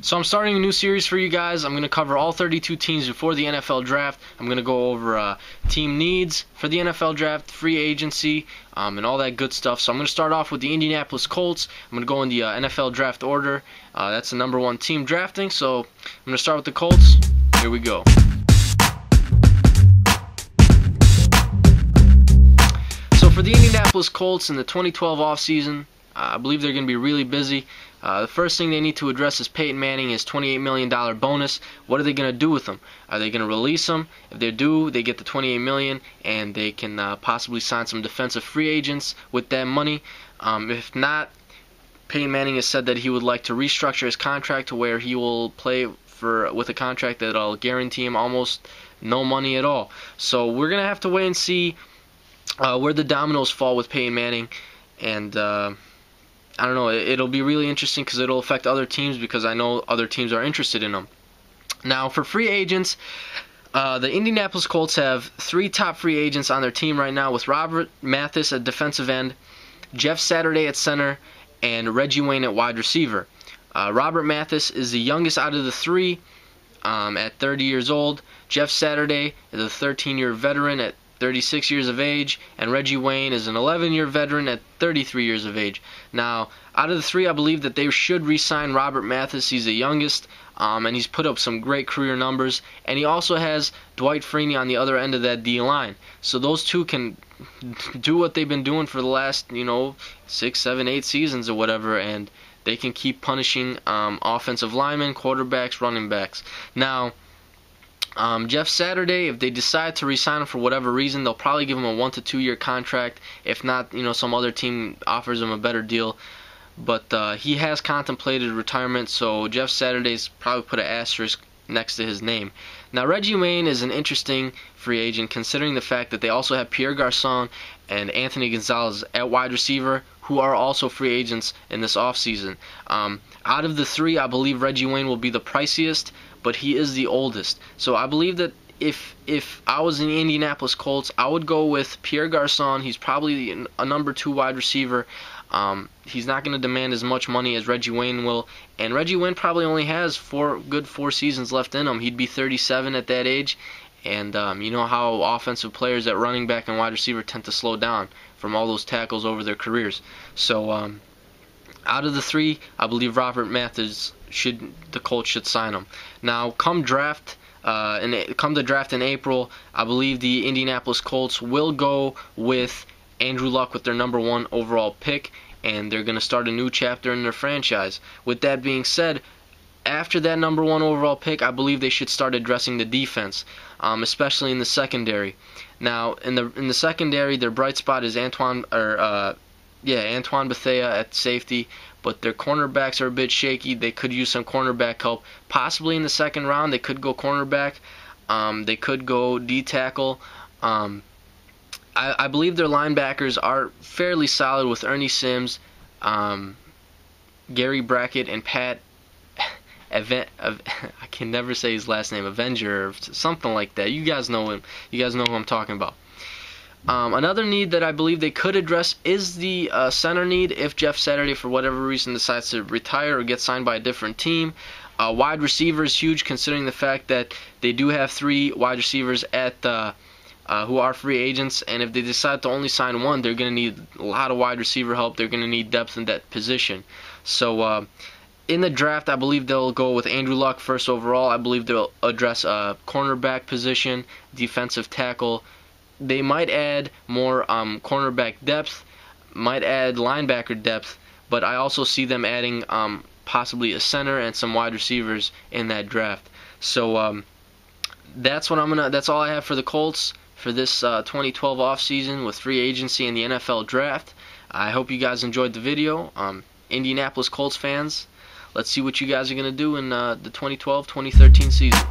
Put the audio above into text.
So I'm starting a new series for you guys. I'm going to cover all 32 teams before the NFL draft. I'm going to go over team needs for the NFL draft, free agency, and all that good stuff. So I'm going to start off with the Indianapolis Colts. I'm going to go in the NFL draft order. That's the #1 team drafting. So I'm going to start with the Colts. Here we go. So for the Indianapolis Colts in the 2012 offseason, I believe they're going to be really busy. The first thing they need to address is Peyton Manning, his $28 million bonus. What are they going to do with him? Are they going to release him? If they do, they get the $28 million, and they can possibly sign some defensive free agents with that money. If not, Peyton Manning has said that he would like to restructure his contract to where he will play with a contract that will guarantee him almost no money at all. So we're going to have to wait and see where the dominoes fall with Peyton Manning, and I don't know, it'll be really interesting because it'll affect other teams, because I know other teams are interested in him. Now, for free agents, the Indianapolis Colts have 3 top free agents on their team right now, with Robert Mathis at defensive end, Jeff Saturday at center, and Reggie Wayne at wide receiver. Robert Mathis is the youngest out of the 3 at 30 years old. Jeff Saturday is a 13-year veteran at 36 years of age, and Reggie Wayne is an 11-year veteran at 33 years of age. Now, out of the 3, I believe that they should re-sign Robert Mathis. He's the youngest, and he's put up some great career numbers, and he also has Dwight Freeney on the other end of that D-line. So those 2 can do what they've been doing for the last, 6, 7, 8 seasons or whatever, and they can keep punishing offensive linemen, quarterbacks, running backs. Now, Jeff Saturday, if they decide to re-sign him for whatever reason, they'll probably give him a 1 to 2 year contract. If not, some other team offers him a better deal. But he has contemplated retirement, so Jeff Saturday's probably put an asterisk next to his name. Now, Reggie Wayne is an interesting free agent, considering the fact that they also have Pierre Garçon and Anthony Gonzalez at wide receiver, who are also free agents in this offseason. Out of the 3, I believe Reggie Wayne will be the priciest, but he is the oldest. So I believe that if I was in the Indianapolis Colts, I would go with Pierre Garçon. He's probably a #2 wide receiver. He's not going to demand as much money as Reggie Wayne will, and Reggie Wayne probably only has 4 seasons left in him. He'd be 37 at that age, and you know how offensive players at running back and wide receiver tend to slow down from all those tackles over their careers. So out of the 3, I believe Robert Mathis the Colts should sign him. Now, come the draft in April, I believe the Indianapolis Colts will go with Andrew Luck with their #1 overall pick, and they're going to start a new chapter in their franchise. With that being said, after that #1 overall pick, I believe they should start addressing the defense, especially in the secondary. Now, in the secondary, their bright spot is Antoine Bethea at safety, but their cornerbacks are a bit shaky. They could use some cornerback help. Possibly in the second round, they could go cornerback. They could go D-tackle. I believe their linebackers are fairly solid with Ernie Sims, Gary Brackett, and Pat I can never say his last name, Avenger or something like that. You guys know him. You guys know who I'm talking about. Another need that I believe they could address is the center need if Jeff Saturday, for whatever reason, decides to retire or get signed by a different team. Wide receiver is huge, considering the fact that they do have 3 wide receivers who are free agents, and if they decide to only sign 1, they're going to need a lot of wide receiver help. They're going to need depth in that position. So in the draft, I believe they'll go with Andrew Luck first overall. I believe they'll address a cornerback position, defensive tackle. They might add more cornerback depth, might add linebacker depth, but I also see them adding possibly a center and some wide receivers in that draft. So that's all I have for the Colts for this 2012 offseason with free agency and the NFL draft. I hope you guys enjoyed the video. Indianapolis Colts fans, let's see what you guys are going to do in the 2012-2013 season.